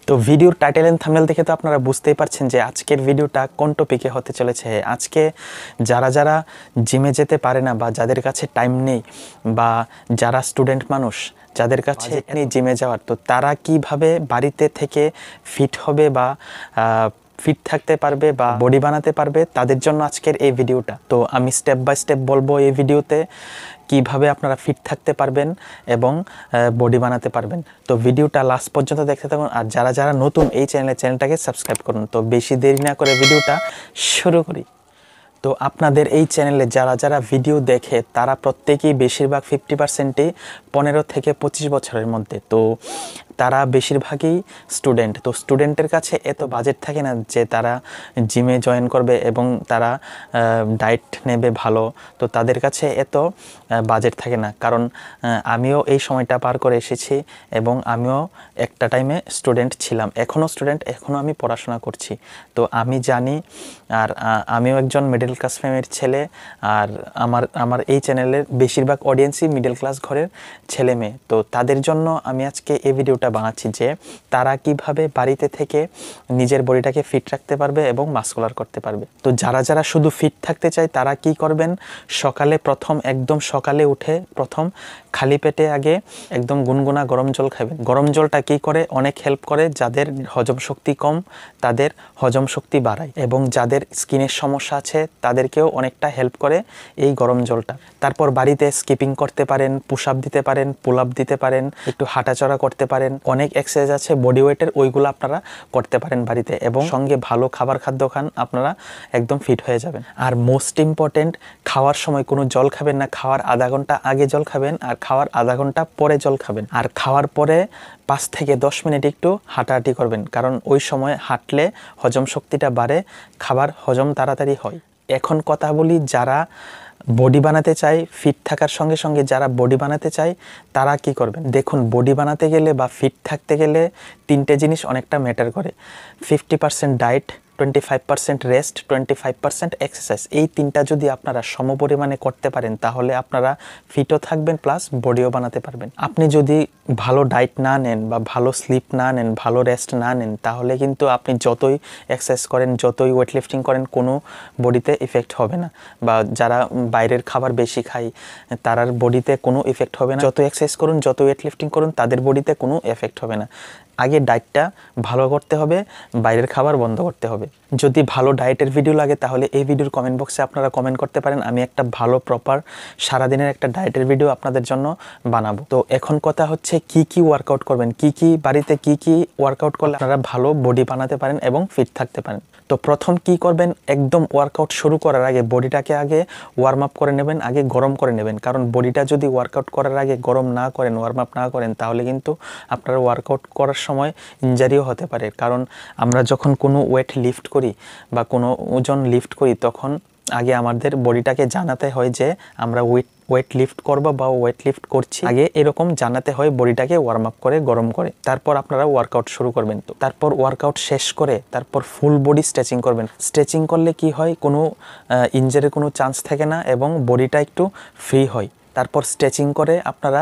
তো ভিডিওর title and thumbnail দেখে তো আপনারা বুঝতেই পারছেন যে আজকের ভিডিওটা কোন টপিকে হতে চলেছে। আজকে যারা যারা জিমে যেতে পারে না বা যাদের কাছে টাইম নেই বা যারা স্টুডেন্ট মানুষ যাদের কাছে নেই জিমে যাওয়ার, তো তারা কিভাবে বাড়িতে থেকে ফিট হবে বা ফিট থাকতে পারবে বা বডি বানাতে পারবে, তাদের জন্য আজকের এই ভিডিওটা। তো আমি স্টেপ বাই স্টেপ বলবো এই ভিডিওতে কিভাবে আপনারা ফিট থাকতে পারবেন এবং বডি বানাতে পারবেন। তো ভিডিওটা লাস্ট পর্যন্ত দেখতে থাকুন। আর যারা যারা নতুন এই চ্যানেলটাকে সাবস্ক্রাইব করুন। তো বেশি দেরি না করে ভিডিওটা শুরু করি। তো আপনাদের এই চ্যানেলে যারা যারা ভিডিও দেখে তারা প্রত্যেকেই বেশিরভাগ 50%ই 15 থেকে 25 বছরের মধ্যে। তো তারা বেশিরভাগই স্টুডেন্ট। তো স্টুডেন্টের কাছে এত বাজেট থাকে না যে তারা জিমে জয়েন করবে এবং তারা ডায়েট নেবে ভালো। তো তাদের কাছে এত বাজেট থাকে না, কারণ আমিও এই সময়টা পার করে এসেছি এবং আমিও একটা টাইমে স্টুডেন্ট ছিলাম, এখনও স্টুডেন্ট, এখনও আমি পড়াশোনা করছি। তো আমি জানি, আর আমিও একজন মিডল ক্লাস ফ্যামিলির ছেলে। আর আমার এই চ্যানেলের বেশিরভাগ অডিয়েন্সই মিডল ক্লাস ঘরের ছেলে মেয়ে। তো তাদের জন্য আমি আজকে এই ভিডিওটা বানাচ্ছি যে তারা কিভাবে বাড়িতে থেকে নিজের বডিটাকে ফিট রাখতে পারবে এবং মাসকুলার করতে পারবে। তো যারা যারা শুধু ফিট থাকতে চায় তারা কি করবেন, সকালে একদম সকালে উঠে প্রথম খালি পেটে আগে একদম গুনগুনা গরম জল খাবেন। গরম জলটা কি করে, অনেক হেল্প করে। যাদের হজম শক্তি কম তাদের হজম শক্তি বাড়ায় এবং যাদের স্কিনের সমস্যা আছে তাদেরকেও অনেকটা হেল্প করে এই গরম জলটা। তারপর বাড়িতে স্কিপিং করতে পারেন, পুশ আপ দিতে পারেন, পুল আপ দিতে পারেন, একটু হাঁটাচড়া করতে পারেন। অনেক এক্সারসাইজ আছে বডি ওয়েটের, ওইগুলো আপনারা করতে পারেন বাড়িতে এবং সঙ্গে ভালো খাদ্য খান, আপনারা একদম ফিট হয়ে যাবেন। আর মোস্ট ইম্পর্টেন্ট, খাওয়ার সময় কোনো জল খাবেন না। খাওয়ার আধা ঘন্টা আগে জল খাবেন আর খাওয়ার আধা ঘন্টা পরে জল খাবেন। আর খাওয়ার পরে 5 থেকে 10 মিনিট একটু হাঁটাহাঁটি করবেন, কারণ ওই সময় হাঁটলে হজম শক্তিটা বাড়ে, খাবার হজম তাড়াতাড়ি হয়। এখন কথা বলি যারা বডি বানাতে চায়, ফিট থাকার সঙ্গে সঙ্গে যারা বডি বানাতে চায় তারা কি করবেন। দেখুন, বডি বানাতে গেলে বা ফিট থাকতে গেলে 3টে জিনিস অনেকটা ম্যাটার করে। 50% ডায়েট, 25% রেস্ট, 25% এক্সারসাইজ। এই 3টা যদি আপনারা সমপরিমাণে করতে পারেন তাহলে আপনারা ফিটও থাকবেন প্লাস বডিও বানাতে পারবেন। আপনি যদি ভালো ডায়েট না নেন বা ভালো স্লিপ না নেন, ভালো রেস্ট না নেন, তাহলে কিন্তু আপনি যতই এক্সারসাইজ করেন, যতই ওয়েট লিফটিং করেন, কোনো বডিতে ইফেক্ট হবে না। বা যারা বাইরের খাবার বেশি খায় তার বডিতে কোনো ইফেক্ট হবে না। যত এক্সারসাইজ করুন, যত ওয়েট লিফটিং করুন, তাদের বডিতে কোনো এফেক্ট হবে না। আগে ডায়েটটা ভালো করতে হবে, বাইরের খাবার বন্ধ করতে হবে। যদি ভালো ডায়েটের ভিডিও লাগে তাহলে এই ভিডিওর কমেন্ট বক্সে আপনারা কমেন্ট করতে পারেন, আমি একটা ভালো প্রপার সারাদিনের একটা ডায়েটের ভিডিও আপনাদের জন্য বানাবো। তো এখন কথা হচ্ছে কি কি ওয়ার্কআউট করবেন, বাড়িতে কি ওয়ার্কআউট করলে আপনারা ভালো বডি বানাতে পারেন এবং ফিট থাকতে পারেন। তো প্রথম কি করবেন, একদম ওয়ার্কআউট শুরু করার আগে বডিটাকে আগে ওয়ার্ম আপ করে নেবেন, আগে গরম করে নেবেন। কারণ বডিটা যদি ওয়ার্কআউট করার আগে গরম না করেন, ওয়ার্ম আপ না করেন, তাহলে কিন্তু আপনারা ওয়ার্কআউট করার সময় ইনজারিও হতে পারে। কারণ আমরা যখন কোনো ওয়েট লিফট করি বা কোনো ওজন লিফট করি তখন আগে আমাদের বডিটাকে জানাতে হয় যে আমরা ওয়েট লিফট করব বা ওয়েট লিফট করছি, আগে এরকম জানাতে হয় বডিটাকে ওয়ার্ম আপ করে গরম করে। তারপর আপনারা ওয়ার্কআউট শুরু করবেন। তো তারপর ওয়ার্কআউট শেষ করে তারপর ফুল বডি স্ট্রেচিং করবেন। স্ট্রেচিং করলে কি হয়, কোনো ইনজারির কোনো চান্স থাকে না এবং বডিটা একটু ফ্রি হয়। তারপর স্ট্রেচিং করে আপনারা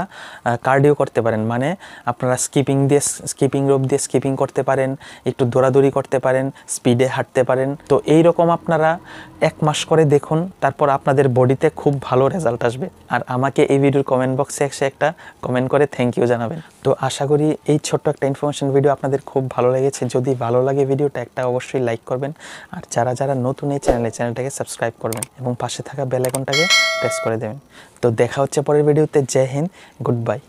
কার্ডিও করতে পারেন, মানে আপনারা স্কিপিং রোপ দিয়ে স্কিপিং করতে পারেন, একটু দৌড়াদৌড়ি করতে পারেন, স্পিডে হাঁটতে পারেন। তো এই রকম আপনারা 1 মাস করে দেখুন, তারপর আপনাদের বডিতে খুব ভালো রেজাল্ট আসবে। আর আমাকে এই ভিডিওর কমেন্ট বক্সে একটা কমেন্ট করে থ্যাংক ইউ জানাবেন। তো আশা করি এই ছোট্ট একটা ইনফরমেশন ভিডিও আপনাদের খুব ভালো লেগেছে। যদি ভালো লাগে ভিডিওটা একটা অবশ্যই লাইক করবেন। আর যারা যারা নতুন এই চ্যানেলটাকে সাবস্ক্রাইব করবেন এবং পাশে থাকা বেল আইকনটাকে প্রেস করে দেবেন। তো দেখা হচ্ছে পরের ভিডিওতে। জয় হিন্দ, গুড বাই।